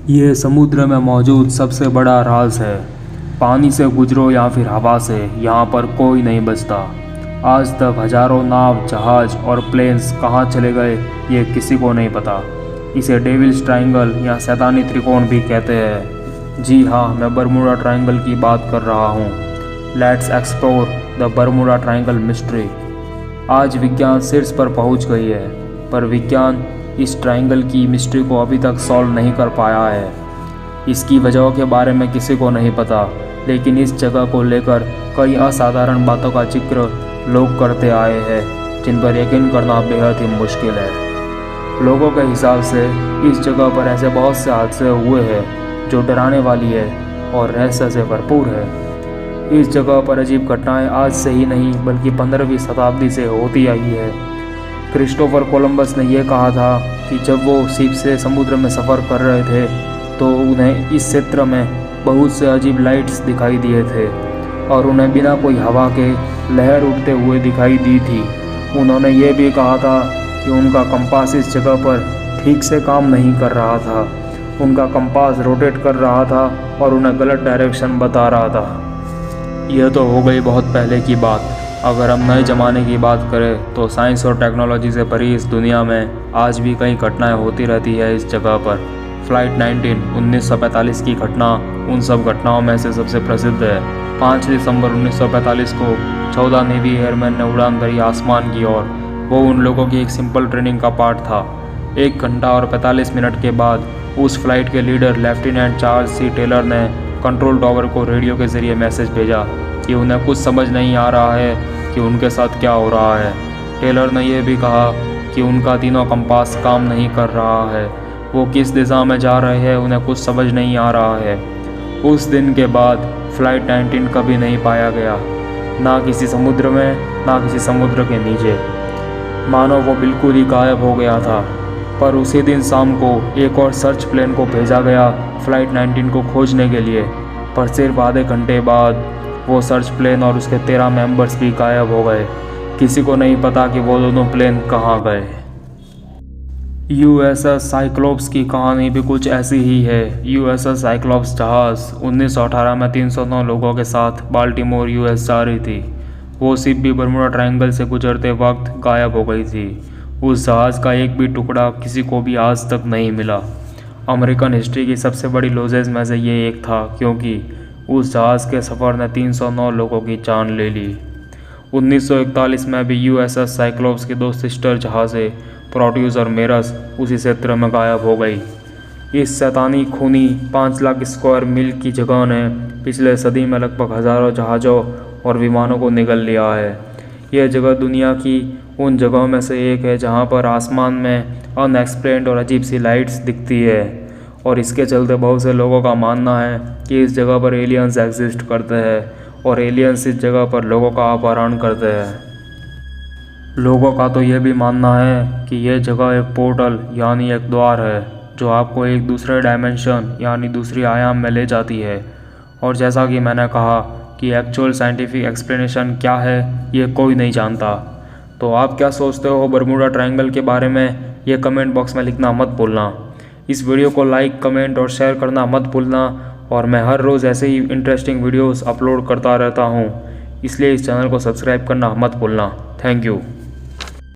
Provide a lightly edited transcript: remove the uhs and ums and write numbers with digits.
ये समुद्र में मौजूद सबसे बड़ा राज है। पानी से गुजरो या फिर हवा से, यहाँ पर कोई नहीं बचता। आज तक हजारों नाव, जहाज और प्लेन्स कहाँ चले गए ये किसी को नहीं पता। इसे डेविल्स ट्रायंगल या शैतानी त्रिकोण भी कहते हैं। जी हाँ, मैं बरमूडा ट्रायंगल की बात कर रहा हूँ। Let's explore the Bermuda triangle mystery. आज विज्ञान शीर्ष पर पहुँच गई है, पर विज्ञान इस ट्रायंगल की मिस्ट्री को अभी तक सॉल्व नहीं कर पाया है। इसकी वजहों के बारे में किसी को नहीं पता, लेकिन इस जगह को लेकर कई असाधारण बातों का जिक्र लोग करते आए हैं, जिन पर यकीन करना बेहद ही मुश्किल है। लोगों के हिसाब से इस जगह पर ऐसे बहुत से हादसे हुए हैं जो डराने वाली है और रहस्य से भरपूर है। इस जगह पर अजीब घटनाएं आज से ही नहीं बल्कि 15वीं शताब्दी से होती आई है। क्रिस्टोफर कोलंबस ने यह कहा था कि जब वो शिप से समुद्र में सफ़र कर रहे थे तो उन्हें इस क्षेत्र में बहुत से अजीब लाइट्स दिखाई दिए थे और उन्हें बिना कोई हवा के लहर उठते हुए दिखाई दी थी। उन्होंने ये भी कहा था कि उनका कंपास इस जगह पर ठीक से काम नहीं कर रहा था। उनका कंपास रोटेट कर रहा था और उन्हें गलत डायरेक्शन बता रहा था। यह तो हो गई बहुत पहले की बात। अगर हम नए ज़माने की बात करें तो साइंस और टेक्नोलॉजी से भरी इस दुनिया में आज भी कई घटनाएं होती रहती है इस जगह पर। फ्लाइट 19 1945 की घटना उन सब घटनाओं में से सबसे प्रसिद्ध है। 5 दिसंबर 1945 को 14 नेवी एयरमैन ने उड़ान भरी आसमान की ओर। वो उन लोगों की एक सिंपल ट्रेनिंग का पार्ट था। 1 घंटा और 45 मिनट के बाद उस फ्लाइट के लीडर लेफ्टिनेंट चार्ल्स सी टेलर ने कंट्रोल टावर को रेडियो के ज़रिए मैसेज भेजा कि उन्हें कुछ समझ नहीं आ रहा है कि उनके साथ क्या हो रहा है। टेलर ने यह भी कहा कि उनका तीनों कंपास काम नहीं कर रहा है। वो किस दिशा में जा रहे हैं उन्हें कुछ समझ नहीं आ रहा है। उस दिन के बाद फ्लाइट 19 कभी नहीं पाया गया, ना किसी समुद्र में ना किसी समुद्र के नीचे। मानो वो बिल्कुल ही गायब हो गया था। पर उसी दिन शाम को एक और सर्च प्लेन को भेजा गया फ्लाइट 19 को खोजने के लिए, पर सिर्फ आधे घंटे बाद वो सर्च प्लेन और उसके 13 मेंबर्स भी गायब हो गए। किसी को नहीं पता कि वो दोनों प्लेन कहाँ गए। यूएसएस साइक्लोप्स की कहानी भी कुछ ऐसी ही है। यूएसएस साइक्लोप्स जहाज़ 1918 में 309 लोगों के साथ बाल्टीमोर यूएस जा रही थी। वो शिप भी बरमूडा ट्रायंगल से गुजरते वक्त गायब हो गई थी। उस जहाज़ का एक भी टुकड़ा किसी को भी आज तक नहीं मिला। अमेरिकन हिस्ट्री की सबसे बड़ी लॉसेस में से ये एक था, क्योंकि उस जहाज़ के सफ़र ने 309 लोगों की जान ले ली। 1941 में भी यूएसएस साइक्लोप्स की 2 सिस्टर जहाज़ें प्रोट्यूस और मेरस उसी क्षेत्र में गायब हो गई। इस शैतानी खूनी 5 लाख स्क्वायर मील की जगह ने पिछले सदी में लगभग हज़ारों जहाज़ों और विमानों को निगल लिया है। यह जगह दुनिया की उन जगहों में से एक है जहाँ पर आसमान में अनएक्सप्लेन्ड और अजीब सी लाइट्स दिखती है, और इसके चलते बहुत से लोगों का मानना है कि इस जगह पर एलियंस एग्जिस्ट करते हैं और एलियंस इस जगह पर लोगों का अपहरण करते हैं। लोगों का तो यह भी मानना है कि यह जगह एक पोर्टल यानी एक द्वार है जो आपको एक दूसरे डायमेंशन यानी दूसरी आयाम में ले जाती है। और जैसा कि मैंने कहा कि एक्चुअल साइंटिफिक एक्सप्लेनेशन क्या है ये कोई नहीं जानता। तो आप क्या सोचते हो बरमूडा ट्रायंगल के बारे में, ये कमेंट बॉक्स में लिखना मत भूलना। इस वीडियो को लाइक, कमेंट और शेयर करना मत भूलना। और मैं हर रोज़ ऐसे ही इंटरेस्टिंग वीडियोस अपलोड करता रहता हूँ, इसलिए इस चैनल को सब्सक्राइब करना मत भूलना। Thank you.